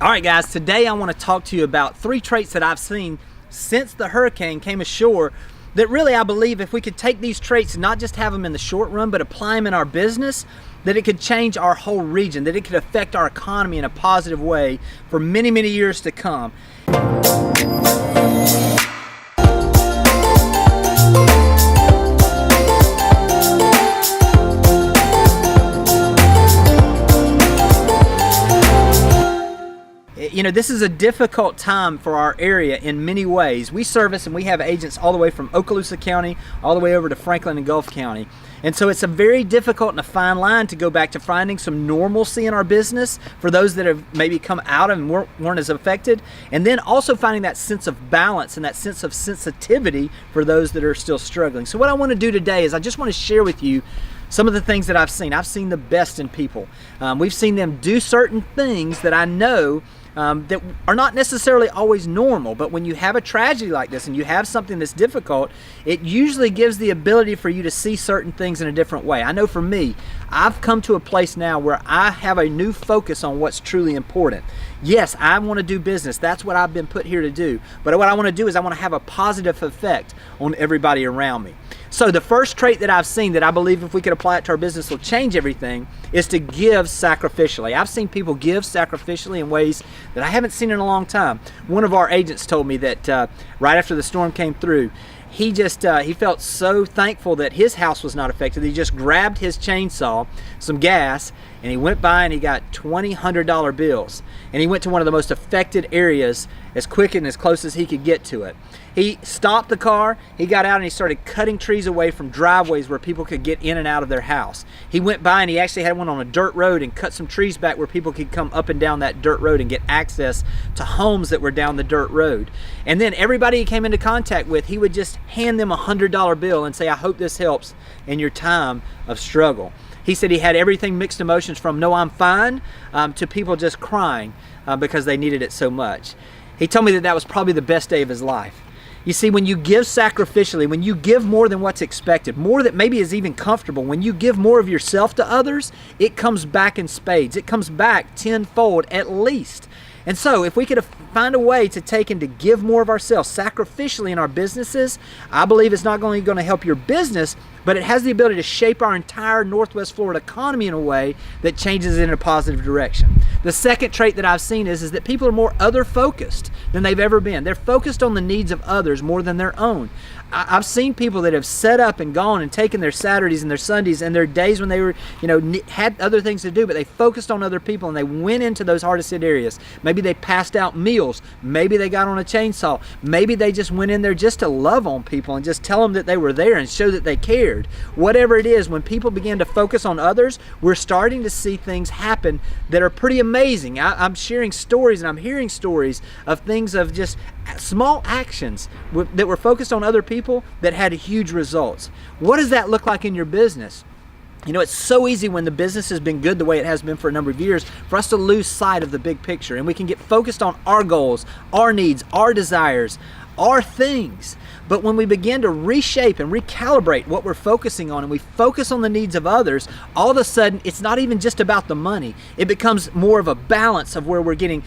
All right, guys, today I want to talk to you about 3 traits that I've seen since the hurricane came ashore that really I believe if we could take these traits and not just have them in the short run, but apply them in our business, that it could change our whole region, that it could affect our economy in a positive way for many, many years to come. You know, this is a difficult time for our area in many ways. We service and we have agents all the way from Okaloosa County all the way over to Franklin and Gulf County. And so it's a very difficult and a fine line to go back to finding some normalcy in our business for those that have maybe come out and weren't as affected. And then also finding that sense of balance and that sense of sensitivity for those that are still struggling. So what I want to do today is I just want to share with you some of the things that I've seen. I've seen the best in people. We've seen them do certain things that I know that are not necessarily always normal, but when you have a tragedy like this and you have something that's difficult, it usually gives the ability for you to see certain things in a different way. I know for me, I've come to a place now where I have a new focus on what's truly important. Yes, I want to do business. That's what I've been put here to do. But what I want to do is I want to have a positive effect on everybody around me. So the first trait that I've seen that I believe if we could apply it to our business will change everything is to give sacrificially. I've seen people give sacrificially in ways that I haven't seen in a long time. One of our agents told me that right after the storm came through, he felt so thankful that his house was not affected. He just grabbed his chainsaw, some gas, and he went by and he got $100 bills. And he went to one of the most affected areas as quick and as close as he could get to it. He stopped the car, he got out and he started cutting trees away from driveways where people could get in and out of their house. He went by and he actually had one on a dirt road and cut some trees back where people could come up and down that dirt road and get access to homes that were down the dirt road. And then everybody he came into contact with, he would just hand them a $100 bill and say, "I hope this helps in your time of struggle." He said he had everything mixed emotions from "no, I'm fine" to people just crying because they needed it so much. He told me that that was probably the best day of his life. You see, when you give sacrificially, when you give more than what's expected, more that maybe is even comfortable, when you give more of yourself to others, it comes back in spades. It comes back tenfold at least. And so if we could find a way to take and to give more of ourselves sacrificially in our businesses, I believe it's not only going to help your business, but it has the ability to shape our entire Northwest Florida economy in a way that changes it in a positive direction. The second trait that I've seen is that people are more other focused than they've ever been. They're focused on the needs of others more than their own. I've seen people that have set up and gone and taken their Saturdays and their Sundays and their days when they were, had other things to do, but they focused on other people and they went into those hardest hit areas. Maybe they passed out meals. Maybe they got on a chainsaw. Maybe they just went in there just to love on people and just tell them that they were there and show that they cared. Whatever it is, when people begin to focus on others, we're starting to see things happen that are pretty amazing. I'm sharing stories and I'm hearing stories of things of just small actions that were focused on other people that had huge results. What does that look like in your business? You know, it's so easy when the business has been good the way it has been for a number of years for us to lose sight of the big picture, and we can get focused on our goals, our needs, our desires, our things. But when we begin to reshape and recalibrate what we're focusing on and we focus on the needs of others, all of a sudden it's not even just about the money. It becomes more of a balance of where we're getting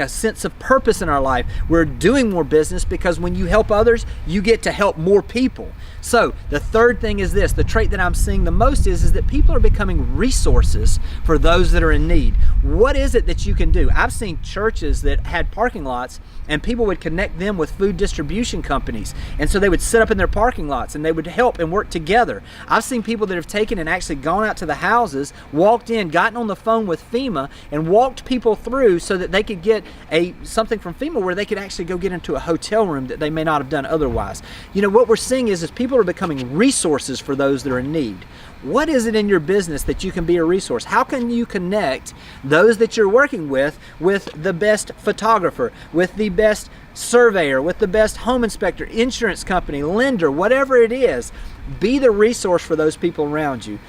a sense of purpose in our life. We're doing more business because when you help others, you get to help more people. So the third thing is this, the trait that I'm seeing the most is that people are becoming resources for those that are in need. What is it that you can do? I've seen churches that had parking lots and people would connect them with food distribution companies. And so they would sit up in their parking lots and they would help and work together. I've seen people that have taken and actually gone out to the houses, walked in, gotten on the phone with FEMA and walked people through so that they could get something from FEMA where they could actually go get into a hotel room that they may not have done otherwise. You know, what we're seeing is people are becoming resources for those that are in need. What is it in your business that you can be a resource? How can you connect those that you're working with the best photographer, with the best surveyor, with the best home inspector, insurance company, lender, whatever it is? Be the resource for those people around you.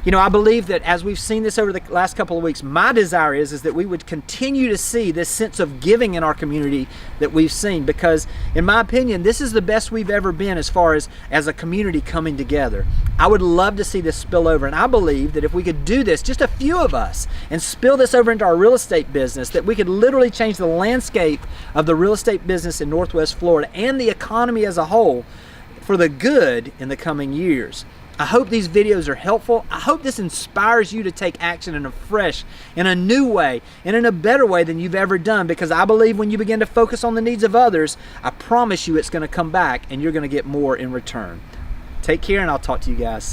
You know, I believe that as we've seen this over the last couple of weeks, my desire is that we would continue to see this sense of giving in our community that we've seen, because in my opinion, this is the best we've ever been as far as a community coming together. I would love to see this spill over, and I believe that if we could do this, just a few of us, and spill this over into our real estate business, that we could literally change the landscape of the real estate business in Northwest Florida and the economy as a whole for the good in the coming years. I hope these videos are helpful. I hope this inspires you to take action in a fresh, in a new way, and in a better way than you've ever done, because I believe when you begin to focus on the needs of others, I promise you it's going to come back and you're going to get more in return. Take care, and I'll talk to you guys soon.